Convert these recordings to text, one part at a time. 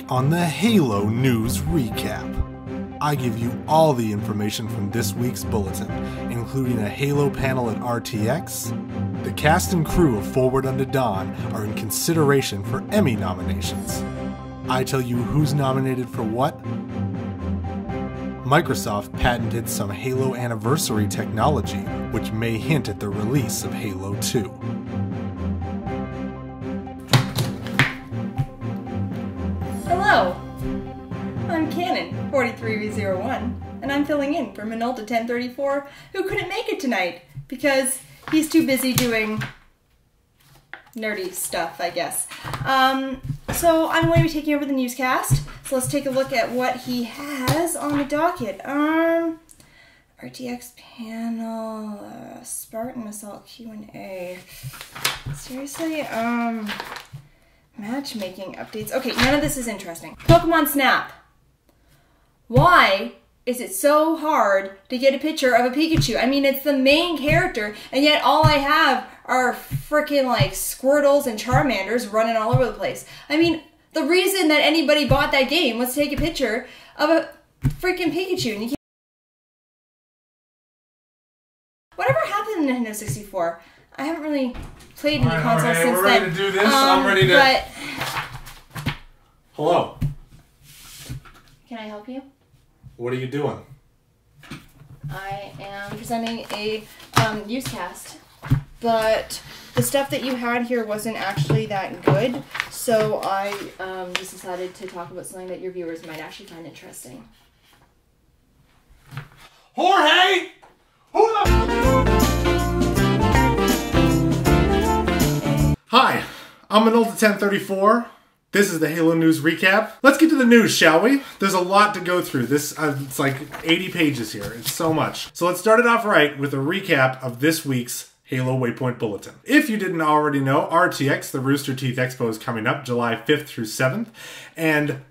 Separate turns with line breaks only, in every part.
on the Halo News Recap. I give you all the information from this week's bulletin, including a Halo panel at RTX. The cast and crew of Forward Unto Dawn are in consideration for Emmy nominations. I tell you who's nominated for what. Microsoft patented some Halo anniversary technology, which may hint at the release of Halo 2.
Hello, I'm Canon 4301, and I'm filling in for Minolta 1034, who couldn't make it tonight because he's too busy doing nerdy stuff, I guess. So I'm going to be taking over the newscast. So let's take a look at what he has on the docket. RTX Panel, Spartan Assault QA. Seriously? Matchmaking updates. Okay, none of this is interesting. Pokemon Snap. Why is it so hard to get a picture of a Pikachu? I mean, it's the main character, and yet all I have are freaking like Squirtles and Charmanders running all over the place. I mean, the reason that anybody bought that game was to take a picture of a freaking Pikachu. And you can't... Whatever happened to Nintendo 64? I haven't really played any consoles since then.
We're ready to do this. I'm ready to...
But...
Hello.
Can I help you?
What are you doing?
I am presenting a newscast, but the stuff that you had here wasn't actually that good, so I just decided to talk about something that your viewers might actually find interesting.
Jorge! Who the... Hi, I'm Minolta 1034. This is the Halo News Recap. Let's get to the news, shall we? There's a lot to go through. It's like 80 pages here. It's so much. So let's start it off right with a recap of this week's Halo Waypoint Bulletin. If you didn't already know, RTX, the Rooster Teeth Expo, is coming up July 5th through 7th. And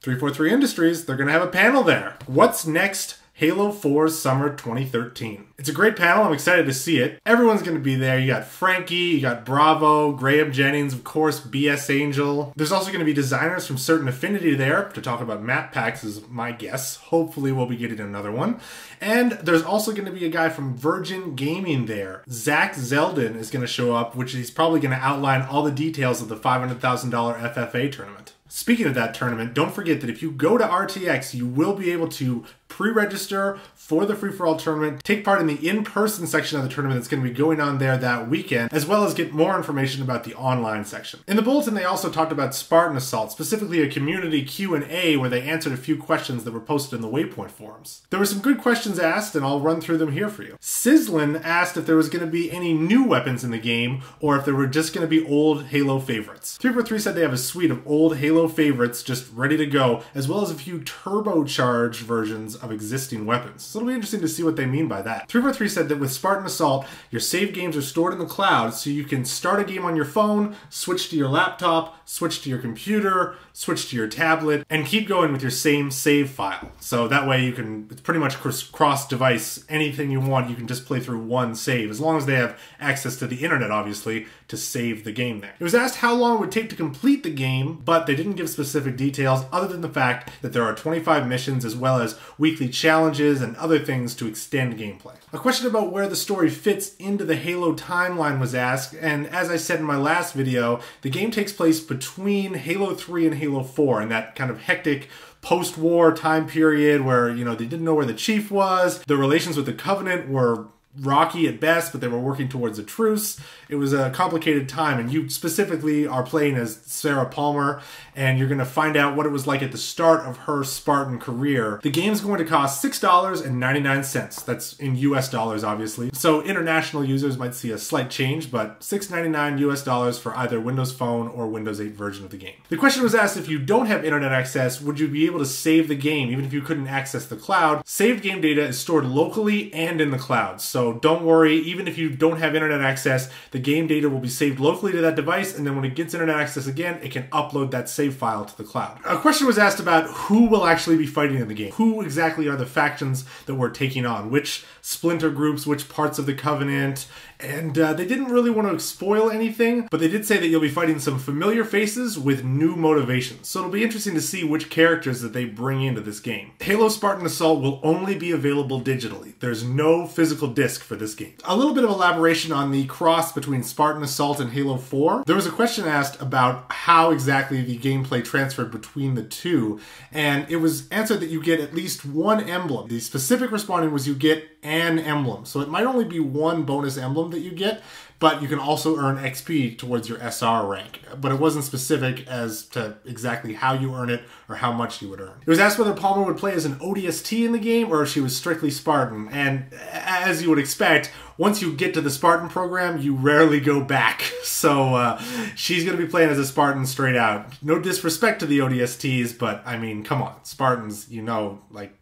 343 Industries, they're going to have a panel there. What's next? Halo 4's Summer 2013. It's a great panel. I'm excited to see it. Everyone's going to be there. You got Frankie, you got Bravo, Graham Jennings, of course, BS Angel. There's also going to be designers from Certain Affinity there to talk about map packs is my guess. Hopefully we'll be getting another one. And there's also going to be a guy from Virgin Gaming there. Zach Zeldin is going to show up, which he's probably going to outline all the details of the $500,000 FFA tournament. Speaking of that tournament, don't forget that if you go to RTX, you will be able to pre-register for the free-for-all tournament, take part in the in-person section of the tournament that's going to be going on there that weekend, as well as get more information about the online section. In the bulletin, they also talked about Spartan Assault, specifically a community Q&A where they answered a few questions that were posted in the Waypoint forums. There were some good questions asked, and I'll run through them here for you. Sizzlin asked if there was going to be any new weapons in the game, or if there were just going to be old Halo favorites. 343 said they have a suite of old Halo favorites just ready to go, as well as a few turbocharged versions of existing weapons. So it'll be interesting to see what they mean by that. 343 said that with Spartan Assault, your save games are stored in the cloud, so you can start a game on your phone, switch to your laptop, switch to your computer, switch to your tablet, and keep going with your same save file. So that way you can, it's pretty much cross-device. Anything you want, you can just play through one save, as long as they have access to the internet, obviously, to save the game there. It was asked how long it would take to complete the game, but they didn't give specific details other than the fact that there are 25 missions as well as weekly challenges and other things to extend gameplay. A question about where the story fits into the Halo timeline was asked, and as I said in my last video, the game takes place between Halo 3 and Halo 4 in that kind of hectic post-war time period where, you know, they didn't know where the Chief was, the relations with the Covenant were rocky at best, but they were working towards a truce. It was a complicated time, and you specifically are playing as Sarah Palmer, and you're going to find out what it was like at the start of her Spartan career. The game's going to cost $6.99. That's in US dollars, obviously. So international users might see a slight change, but $6.99 US dollars for either Windows Phone or Windows 8 version of the game. The question was asked if you don't have internet access, would you be able to save the game even if you couldn't access the cloud? Saved game data is stored locally and in the cloud. So So don't worry, even if you don't have internet access, the game data will be saved locally to that device, and then when it gets internet access again, it can upload that save file to the cloud. A question was asked about who will actually be fighting in the game. Who exactly are the factions that we're taking on? Which splinter groups, which parts of the Covenant? And they didn't really want to spoil anything, but they did say that you'll be fighting some familiar faces with new motivations. So it'll be interesting to see which characters that they bring into this game. Halo Spartan Assault will only be available digitally. There's no physical disc for this game. A little bit of elaboration on the cross between Spartan Assault and Halo 4. There was a question asked about how exactly the gameplay transferred between the two, and it was answered that you get at least one emblem. The specific responding was you get an emblem. So it might only be one bonus emblem that you get, but you can also earn XP towards your SR rank. But it wasn't specific as to exactly how you earn it or how much you would earn. It was asked whether Palmer would play as an ODST in the game or if she was strictly Spartan. And as you would expect, once you get to the Spartan program, you rarely go back. So she's going to be playing as a Spartan straight out. No disrespect to the ODSTs, but I mean, come on. Spartans, you know, like,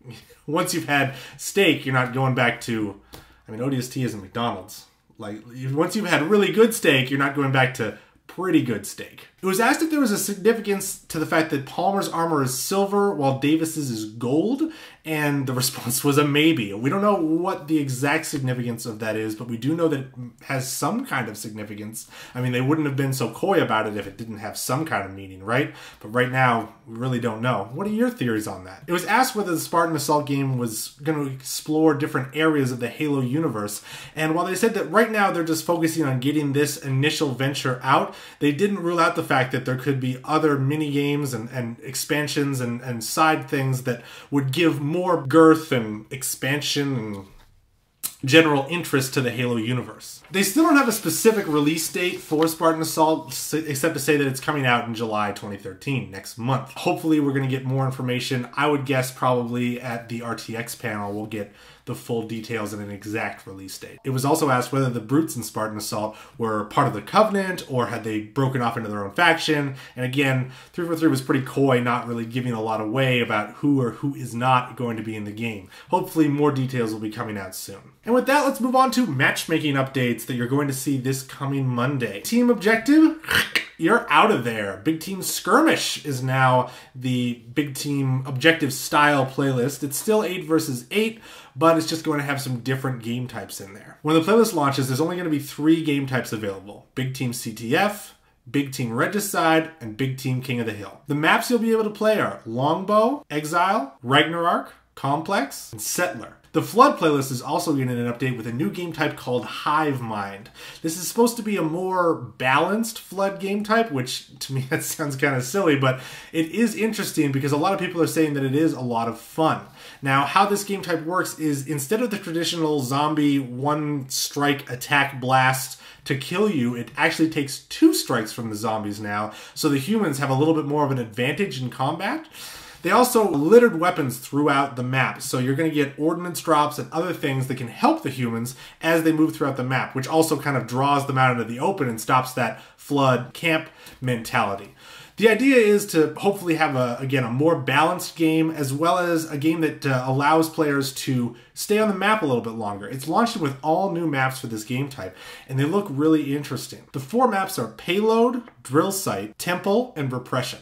once you've had steak, you're not going back to, I mean, ODST isn't McDonald's. Like, once you've had really good steak, you're not going back to pretty good steak. It was asked if there was a significance to the fact that Palmer's armor is silver while Davis's is gold, and the response was a maybe. We don't know what the exact significance of that is, but we do know that it has some kind of significance. I mean, they wouldn't have been so coy about it if it didn't have some kind of meaning, right? But right now, we really don't know. What are your theories on that? It was asked whether the Spartan Assault game was going to explore different areas of the Halo universe, and while they said that right now they're just focusing on getting this initial venture out, they didn't rule out the fact that there could be other mini games and expansions and side things that would give more girth and expansion and general interest to the Halo universe. They still don't have a specific release date for Spartan Assault, except to say that it's coming out in July 2013, next month. Hopefully we're going to get more information. I would guess probably at the RTX panel we'll get the full details and an exact release date. It was also asked whether the Brutes in Spartan Assault were part of the Covenant or had they broken off into their own faction. And again, 343 was pretty coy, not really giving a lot away about who or who is not going to be in the game. Hopefully more details will be coming out soon. And with that, let's move on to matchmaking updates that you're going to see this coming Monday. Team objective? You're out of there. Big Team Skirmish is now the Big Team Objective style playlist. It's still 8 versus 8, but it's just going to have some different game types in there. When the playlist launches, there's only going to be 3 game types available. Big Team CTF, Big Team Regicide, and Big Team King of the Hill. The maps you'll be able to play are Longbow, Exile, Ragnarok, Complex, and Settler. The FUD playlist is also getting an update with a new game type called Hive Mind. This is supposed to be a more balanced FUD game type, which to me that sounds kind of silly, but it is interesting because a lot of people are saying that it is a lot of fun. Now, how this game type works is instead of the traditional zombie one-strike attack blast to kill you, it actually takes 2 strikes from the zombies now, so the humans have a little bit more of an advantage in combat. They also littered weapons throughout the map, so you're going to get ordnance drops and other things that can help the humans as they move throughout the map, which also kind of draws them out into the open and stops that FUD camp mentality. The idea is to hopefully have, again, a more balanced game, as well as a game that allows players to stay on the map a little bit longer. It's launched with all new maps for this game type, and they look really interesting. The 4 maps are Payload, Drill Site, Temple, and Repression.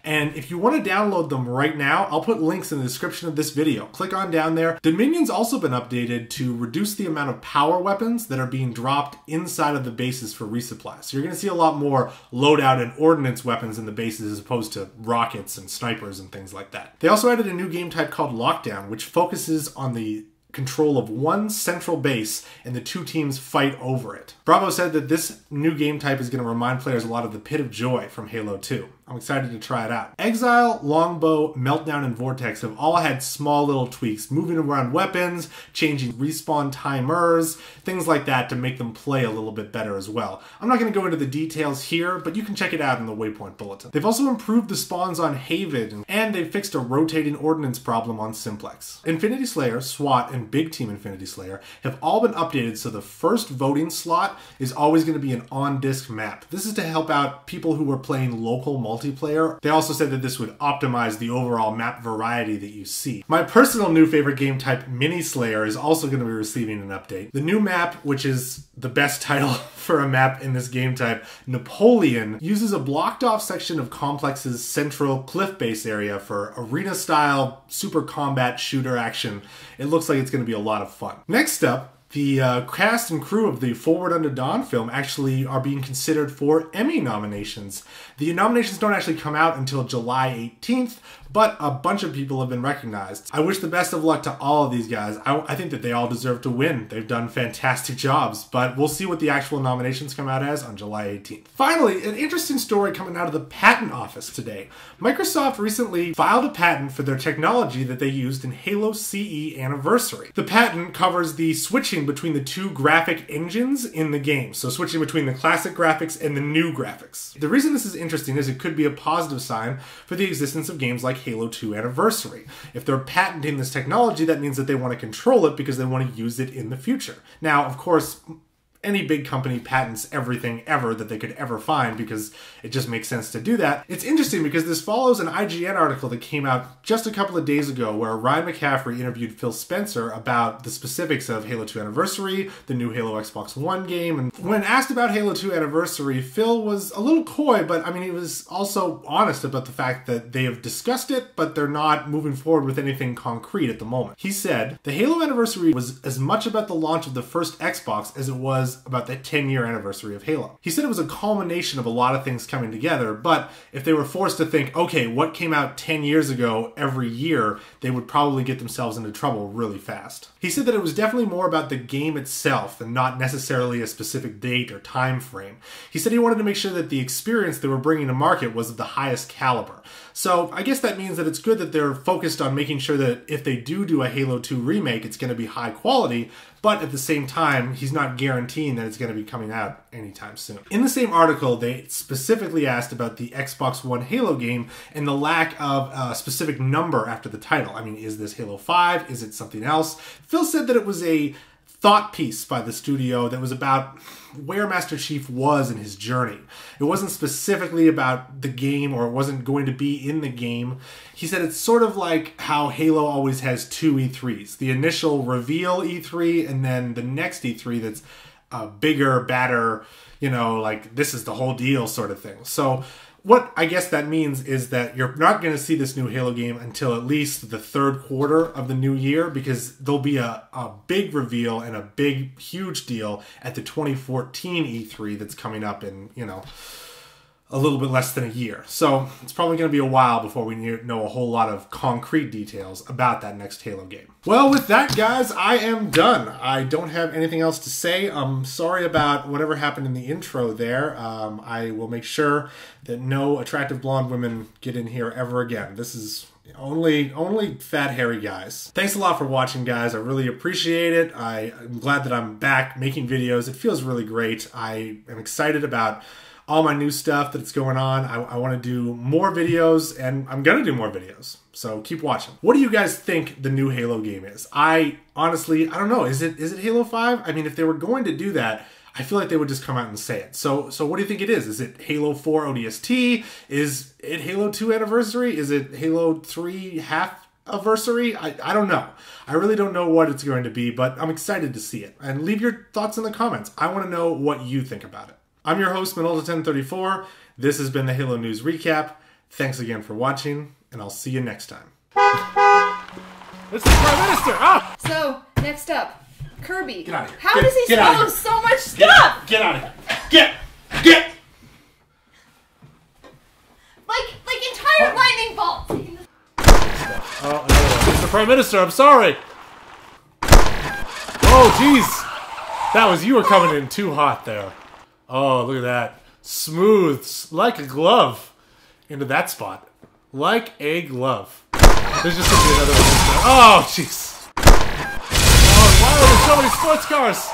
And if you want to download them right now, I'll put links in the description of this video. Click on down there. Dominion's also been updated to reduce the amount of power weapons that are being dropped inside of the bases for resupply. So you're going to see a lot more loadout and ordnance weapons in the bases as opposed to rockets and snipers and things like that. They also added a new game type called Lockdown, which focuses on the control of one central base and the 2 teams fight over it. Bravo said that this new game type is going to remind players a lot of the Pit of Joy from Halo 2. I'm excited to try it out. Exile, Longbow, Meltdown, and Vortex have all had small little tweaks, moving around weapons, changing respawn timers, things like that to make them play a little bit better as well. I'm not going to go into the details here, but you can check it out in the Waypoint Bulletin. They've also improved the spawns on Haven, and they've fixed a rotating ordnance problem on Simplex. Infinity Slayer, SWAT, and Big Team Infinity Slayer have all been updated so the first voting slot is always going to be an on-disc map. This is to help out people who are playing local multiplayer multiplayer. They also said that this would optimize the overall map variety that you see. My personal new favorite game type, Mini Slayer, is also going to be receiving an update. The new map, which is the best title for a map in this game type, Napoleon, uses a blocked off section of Complex's central cliff-based area for arena-style super combat shooter action. It looks like it's going to be a lot of fun. Next up, the cast and crew of the Forward Unto Dawn film actually are being considered for Emmy nominations. The nominations don't actually come out until July 18th, but a bunch of people have been recognized. I wish the best of luck to all of these guys. I think that they all deserve to win. They've done fantastic jobs, but we'll see what the actual nominations come out as on July 18th. Finally, an interesting story coming out of the patent office today. Microsoft recently filed a patent for their technology that they used in Halo CE Anniversary. The patent covers the switching between the two graphic engines in the game, so switching between the classic graphics and the new graphics. The reason this is interesting is it could be a positive sign for the existence of games like Halo 2 Anniversary. If they're patenting this technology, that means that they want to control it because they want to use it in the future. Now, of course, any big company patents everything ever that they could ever find because it just makes sense to do that. It's interesting because this follows an IGN article that came out just a couple of days ago where Ryan McCaffrey interviewed Phil Spencer about the specifics of Halo 2 Anniversary, the new Halo Xbox One game. And when asked about Halo 2 Anniversary, Phil was a little coy, but I mean, he was also honest about the fact that they have discussed it, but they're not moving forward with anything concrete at the moment. He said, the Halo Anniversary was as much about the launch of the first Xbox as it was about the 10-year anniversary of Halo. He said it was a culmination of a lot of things coming together, but if they were forced to think, okay, what came out 10 years ago every year, they would probably get themselves into trouble really fast. He said that it was definitely more about the game itself and not necessarily a specific date or time frame. He said he wanted to make sure that the experience they were bringing to market was of the highest caliber. So I guess that means that it's good that they're focused on making sure that if they do a Halo 2 remake, it's going to be high quality, but at the same time, he's not guaranteeing that it's going to be coming out anytime soon. In the same article, they specifically asked about the Xbox One Halo game and the lack of a specific number after the title. I mean, is this Halo 5? Is it something else? Phil said that it was a thought piece by the studio that was about where Master Chief was in his journey. It wasn't specifically about the game, or it wasn't going to be in the game. He said it's sort of like how Halo always has two E3s. The initial reveal E3 and then the next E3 that's bigger, badder, you know, like this is the whole deal sort of thing. So what I guess that means is that you're not going to see this new Halo game until at least the third quarter of the new year, because there'll be a big reveal and a big, huge deal at the 2014 E3 that's coming up in, you know, a little bit less than a year. So it's probably going to be a while before we know a whole lot of concrete details about that next Halo game. Well, with that, guys, I am done. I don't have anything else to say. I'm sorry about whatever happened in the intro there. I will make sure that no attractive blonde women get in here ever again. This is only fat, hairy guys. Thanks a lot for watching, guys. I really appreciate it. I'm glad that I'm back making videos. It feels really great. I am excited about all my new stuff that's going on. I want to do more videos, and I'm going to do more videos. So keep watching. What do you guys think the new Halo game is? Honestly, I don't know. Is it Halo 5? I mean, if they were going to do that, I feel like they would just come out and say it. So what do you think it is? Is it Halo 4 ODST? Is it Halo 2 Anniversary? Is it Halo 3 half anniversary? I don't know. I really don't know what it's going to be, but I'm excited to see it. And leave your thoughts in the comments. I want to know what you think about it. I'm your host, Minolta1034. This has been the Halo News Recap. Thanks again for watching, and I'll see you next time. This is the Prime Minister! Ah!
So, next up, Kirby.
Get out of here.
How does he swallow so much stuff?
Get out of here. Get!
Like entire lightning bolts.
Oh, no. Mr. Prime Minister, I'm sorry. Oh, jeez. That was, you were coming in too hot there. Oh, look at that. Smooth, like a glove, into that spot. Like a glove. There's just gonna be another one. Oh, jeez. Oh, why are there so many sports cars?